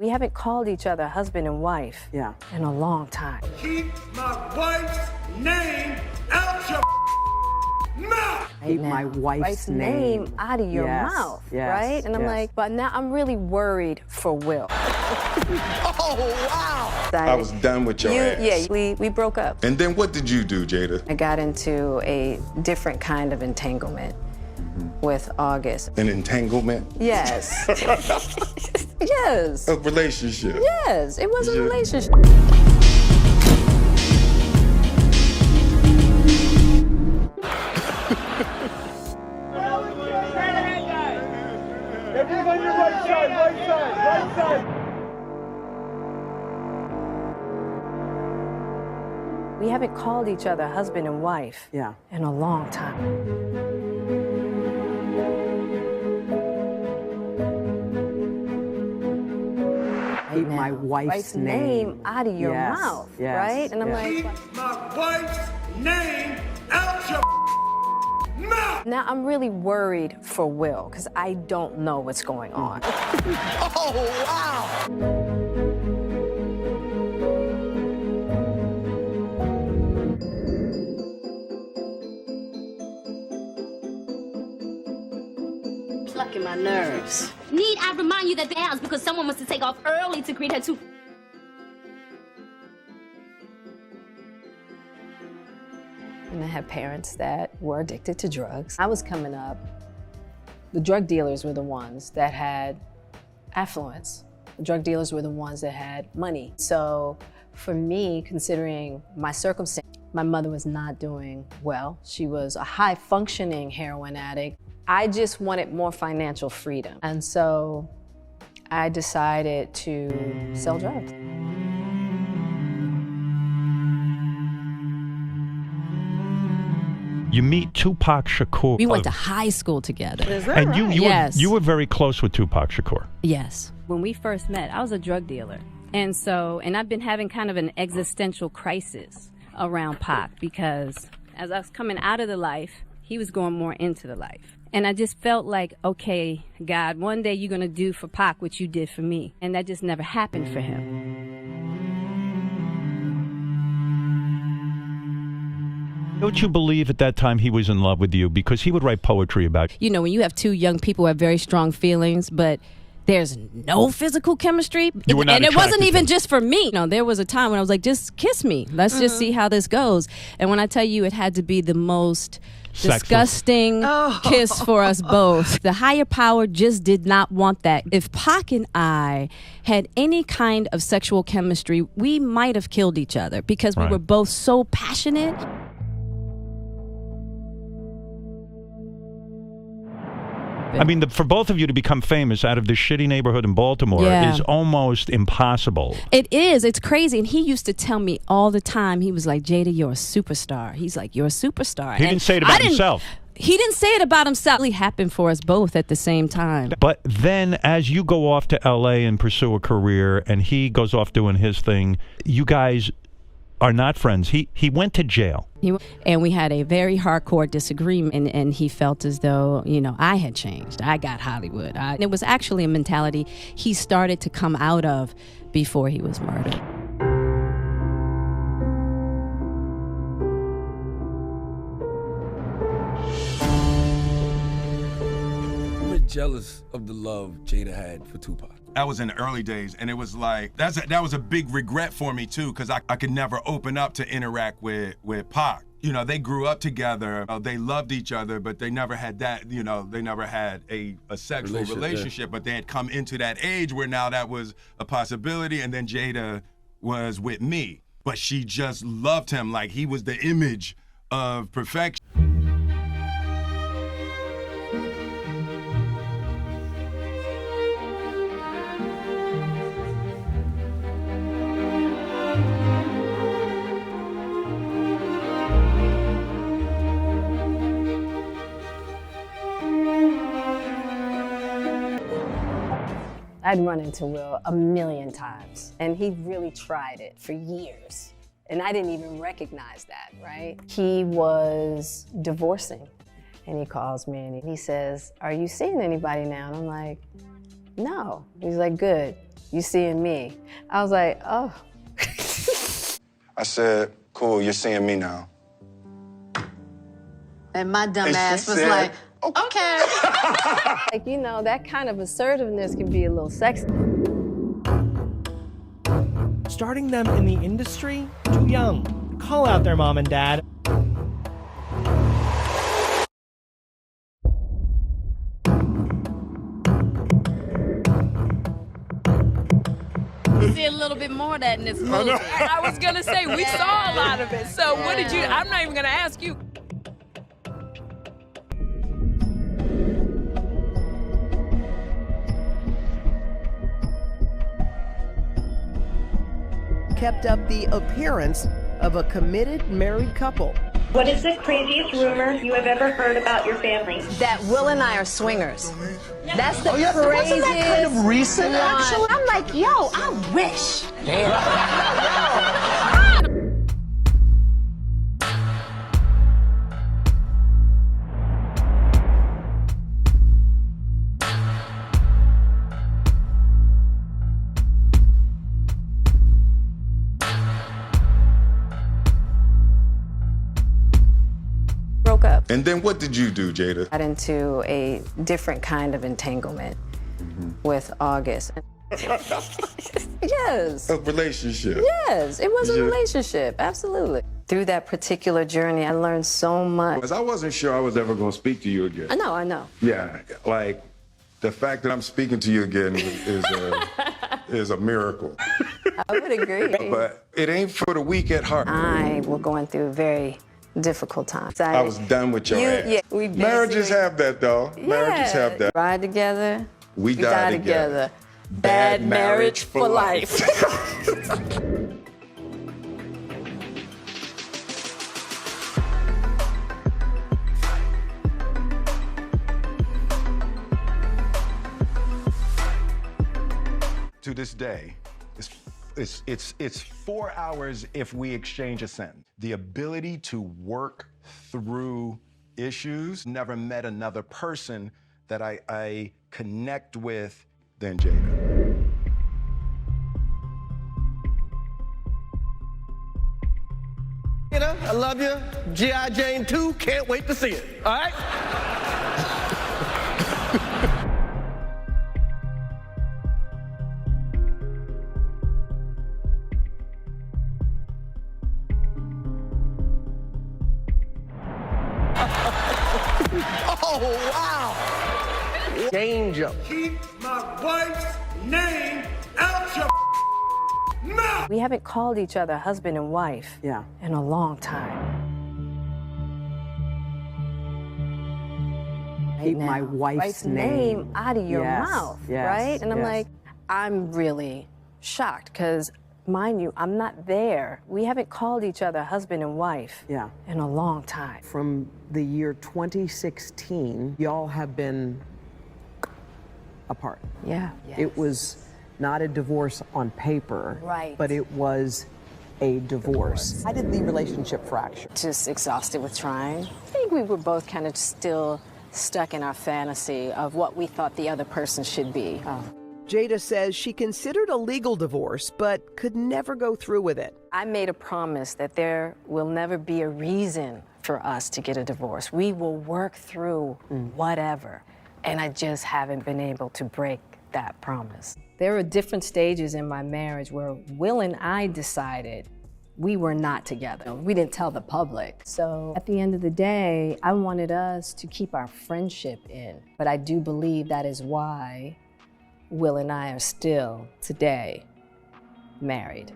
We haven't called each other husband and wife in a long time. Keep my wife's name out your mouth. Keep my wife's name out of your mouth, right? And I'm like, but now I'm really worried for Will. Oh, wow. I was done with your ass. Yeah, we broke up. And then what did you do, Jada? I got into a different kind of entanglement with August. An entanglement? Yes. Yes. A relationship? Yes, it was a relationship. Everyone on your right side, right side, right side. We haven't called each other husband and wife in a long time. Keep my wife's name out of your mouth, right? And I'm like, Keep my wife's name out your mouth. now I'm really worried for Will because I don't know what's going on. Oh, wow. Plucking my nerves. Need I remind you that the house because someone wants to take off early to greet her too. And I had parents that were addicted to drugs. I was coming up, the drug dealers were the ones that had affluence. The drug dealers were the ones that had money. So for me, considering my circumstance, my mother was not doing well. She was a high-functioning heroin addict. I just wanted more financial freedom. And so I decided to sell drugs. You meet Tupac Shakur. We went to high school together. Is that And right? you were very close with Tupac Shakur. Yes. When we first met, I was a drug dealer. And I've been having kind of an existential crisis around Pac because as I was coming out of the life, he was going more into the life. And I just felt like, okay, God, one day you're going to do for Pac what you did for me. And that just never happened for him. Don't you believe at that time he was in love with you? Because he would write poetry about you. You know, when you have two young people who have very strong feelings, but there's no physical chemistry. You were not and it wasn't attracted even to him. just for me. No, there was a time when I was like, just kiss me. Let's just see how this goes. And when I tell you it had to be the most disgusting kiss for us both. The higher power just did not want that. If Pac and I had any kind of sexual chemistry, we might have killed each other because we Right. were both so passionate. I mean, for both of you to become famous out of this shitty neighborhood in Baltimore is almost impossible. It is. It's crazy. And he used to tell me all the time, he was like, Jada, you're a superstar. He's like, you're a superstar. He didn't say it about himself. He didn't say it about himself. It really happened for us both at the same time. But then as you go off to L.A. and pursue a career and he goes off doing his thing, you guys are not friends. He went to jail. And we had a very hardcore disagreement, and he felt as though, you know, I had changed. I got Hollywood. It was actually a mentality he started to come out of before he was murdered. I'm really jealous of the love Jada had for Tupac. That was in the early days, and it was like, that was a big regret for me too, because I could never open up to interact with Pac. You know, they grew up together, they loved each other, but they never had that, you know, they never had a sexual relationship, but they had come into that age where now that was a possibility, and then Jada was with me. But she just loved him like he was the image of perfection. I'd run into Will a million times, and he really tried it for years. And I didn't even recognize that, right? He was divorcing, and he calls me and he says, "Are you seeing anybody now?" And I'm like, "No." He's like, "Good, you seeing me? I was like, oh. I said, cool, you're seeing me now. And my dumb ass was said, like, okay. Like, you know, that kind of assertiveness can be a little sexy. Starting them in the industry, too young. Call out their mom and dad. You see a little bit more of that in this movie. I was gonna say, we saw a lot of it. So what did you, I'm not even gonna ask you. Kept up the appearance of a committed married couple. What is the craziest rumor you have ever heard about your family? That Will and I are swingers. That's the Wasn't craziest that kind of recent, one. actually? I'm like, yo, I wish. Broke up. And then what did you do, Jada? Got into a different kind of entanglement with August. Yes. A relationship. Yes, it was a Yeah. relationship, absolutely. Through that particular journey, I learned so much. Because I wasn't sure I was ever going to speak to you again. I know. Yeah, like the fact that I'm speaking to you again is a miracle. I would agree. But it ain't for the weak at heart. I was going through a very difficult time. I was done with your ass. Yeah, we Marriages have that, though. Marriages have that. Ride together. We die together. Bad marriage for life. To this day, it's 4 hours if we exchange a sentence. The ability to work through issues, never met another person that I connect with than Jada. I love you. G.I. Jane 2, can't wait to see it. All right? Oh, wow. Danger. Keep my wife's name out your mouth. We haven't called each other husband and wife Yeah. in a long time. Keep Right my now. wife's name. out of your Yes, mouth, yes, right? And I'm yes. like, I'm really shocked because, mind you, I'm not there. We haven't called each other husband and wife Yeah. in a long time. From the year 2016, y'all have been apart. Yeah. It was not a divorce on paper, Right. but it was a divorce. How did the relationship fracture? Just exhausted with trying. I think we were both kind of still stuck in our fantasy of what we thought the other person should be. Jada says she considered a legal divorce, but could never go through with it. I made a promise that there will never be a reason for us to get a divorce. We will work through whatever. And I just haven't been able to break that promise. There were different stages in my marriage where Will and I decided we were not together. We didn't tell the public. So at the end of the day, I wanted us to keep our friendship in. But I do believe that is why Will and I are still, today, married.